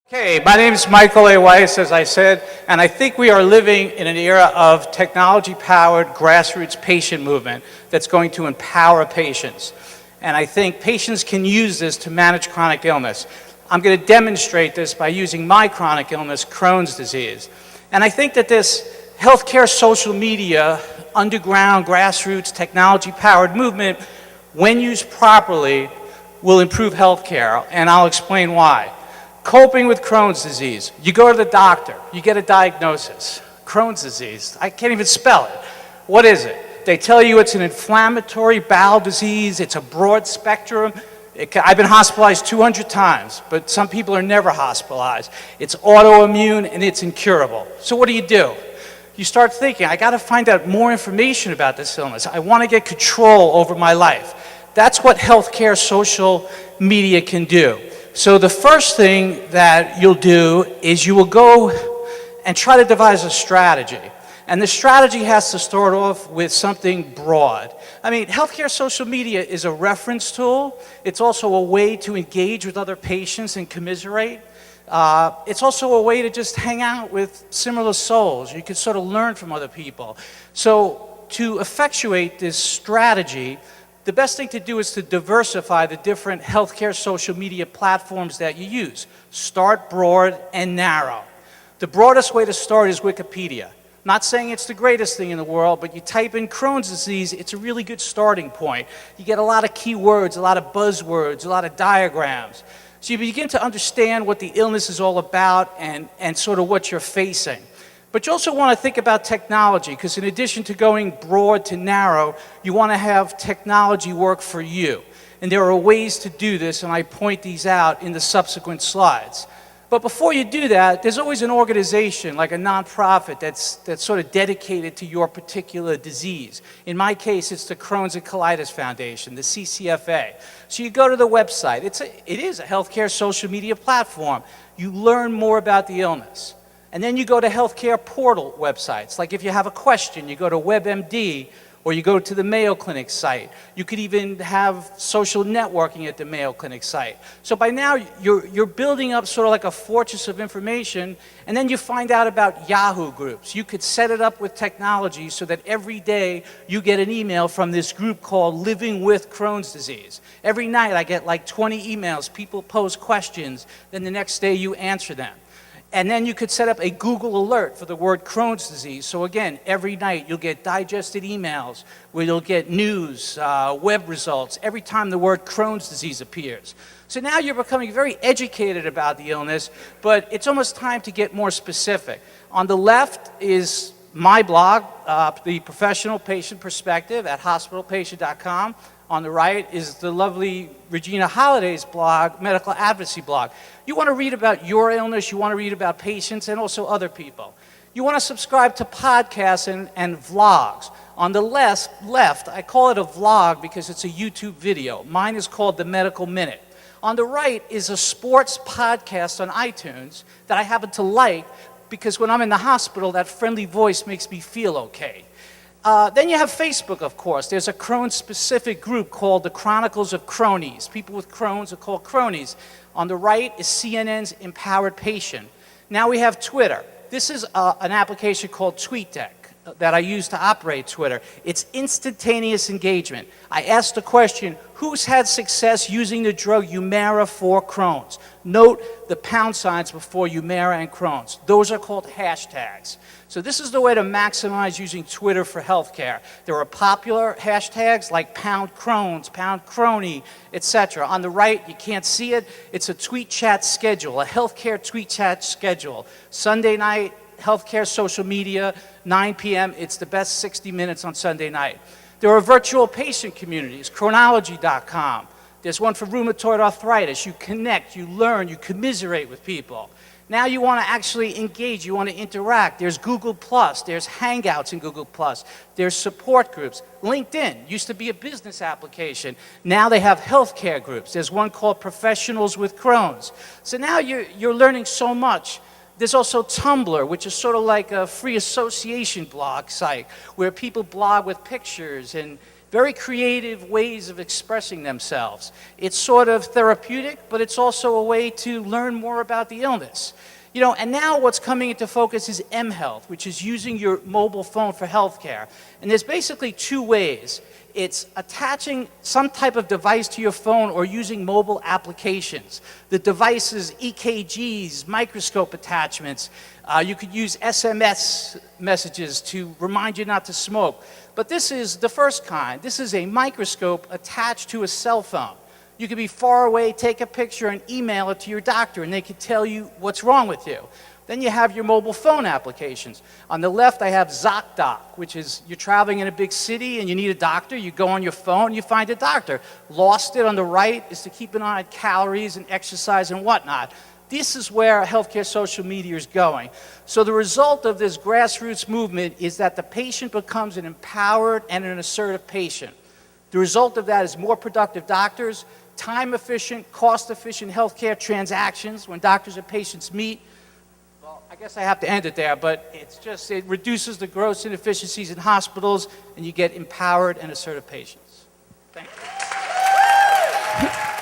Okay, my name is Michael A. Weiss, as I said, and I think we are living in an era of technology-powered grassroots patient movement that's going to empower patients. And I think patients can use this to manage chronic illness. I'm going to demonstrate this by using my chronic illness, Crohn's disease. And I think that this healthcare social media, underground, grassroots, technology-powered movement, when used properly, will improve healthcare, and I'll explain why. Coping with Crohn's disease. You go to the doctor, you get a diagnosis. Crohn's disease, I can't even spell it. What is it? They tell you it's an inflammatory bowel disease, it's a broad spectrum. I've been hospitalized 200 times, but some people are never hospitalized. It's autoimmune and it's incurable. So what do? You start thinking, I gotta find out more information about this illness. I wanna get control over my life. That's what healthcare social media can do. So the first thing that you'll do is you will go and try to devise a strategy. And the strategy has to start off with something broad. I mean, healthcare social media is a reference tool. It's also a way to engage with other patients and commiserate. It's also a way to just hang out with similar souls. You can sort of learn from other people. So to effectuate this strategy, the best thing to do is to diversify the different healthcare social media platforms that you use. Start broad and narrow. The broadest way to start is Wikipedia. Not saying it's the greatest thing in the world, but you type in Crohn's disease, it's a really good starting point. You get a lot of keywords, a lot of buzzwords, a lot of diagrams. So you begin to understand what the illness is all about and sort of what you're facing. But you also want to think about technology, because in addition to going broad to narrow, you want to have technology work for you. And there are ways to do this, and I point these out in the subsequent slides. But before you do that, there's always an organization, like a nonprofit, that's sort of dedicated to your particular disease. In my case, it's the Crohn's and Colitis Foundation, the CCFA. So you go to the website. It is a healthcare social media platform. You learn more about the illness. And then you go to healthcare portal websites. Like if you have a question, you go to WebMD, or you go to the Mayo Clinic site. You could even have social networking at the Mayo Clinic site. So by now, you're building up sort of like a fortress of information, and then you find out about Yahoo groups. You could set it up with technology so that every day you get an email from this group called Living with Crohn's Disease. Every night I get like 20 emails, people pose questions, then the next day you answer them. And then you could set up a Google alert for the word Crohn's disease. So again, every night you'll get digested emails where you'll get news, web results, every time the word Crohn's disease appears. So now you're becoming very educated about the illness, but it's almost time to get more specific. On the left is my blog, The Professional Patient Perspective at hospitalpatient.com. On the right is the lovely Regina Holliday's blog, Medical Advocacy blog. You want to read about your illness, you want to read about patients, and also other people. You want to subscribe to podcasts and vlogs. On the left, I call it a vlog because it's a YouTube video. Mine is called The Medical Minute. On the right is a sports podcast on iTunes that I happen to like because when I'm in the hospital, that friendly voice makes me feel okay. Then you have Facebook, of course. There's a Crohn-specific group called the Chronicles of Cronies. People with Crohn's are called cronies. On the right is CNN's Empowered Patient. Now we have Twitter. This is an application called TweetDeck that I use to operate Twitter. It's instantaneous engagement. I ask the question, who's had success using the drug Humira for Crohn's? Note the pound signs before Humira and Crohn's. Those are called hashtags. So this is the way to maximize using Twitter for healthcare. There are popular hashtags like pound Crohn's, pound Crony, etc. On the right, you can't see it, it's a tweet chat schedule, a healthcare tweet chat schedule. Sunday night, healthcare social media, 9 p.m. It's the best 60 minutes on Sunday night. There are virtual patient communities, chronology.com. There's one for rheumatoid arthritis. You connect, you learn, you commiserate with people. Now you want to actually engage, you want to interact. There's Google+, there's Hangouts in Google+, there's support groups. LinkedIn used to be a business application. Now they have healthcare groups. There's one called Professionals with Crohn's. So now you're learning so much. There's also Tumblr, which is sort of like a free association blog site where people blog with pictures and very creative ways of expressing themselves. It's sort of therapeutic, but it's also a way to learn more about the illness. You know, and now what's coming into focus is mHealth, which is using your mobile phone for healthcare. And there's basically two ways. It's attaching some type of device to your phone or using mobile applications. The devices, EKGs, microscope attachments. You could use SMS messages to remind you not to smoke. But this is the first kind. This is a microscope attached to a cell phone. You could be far away, take a picture, and email it to your doctor, and they could tell you what's wrong with you. Then you have your mobile phone applications. On the left, I have ZocDoc, which is you're traveling in a big city and you need a doctor. You go on your phone, you find a doctor. Lost It on the right is to keep an eye on calories and exercise and whatnot. This is where healthcare social media is going. So the result of this grassroots movement is that the patient becomes an empowered and an assertive patient. The result of that is more productive doctors, time-efficient, cost-efficient healthcare transactions when doctors and patients meet. Well, I guess I have to end it there, but it reduces the gross inefficiencies in hospitals, and you get empowered and assertive patients. Thank you.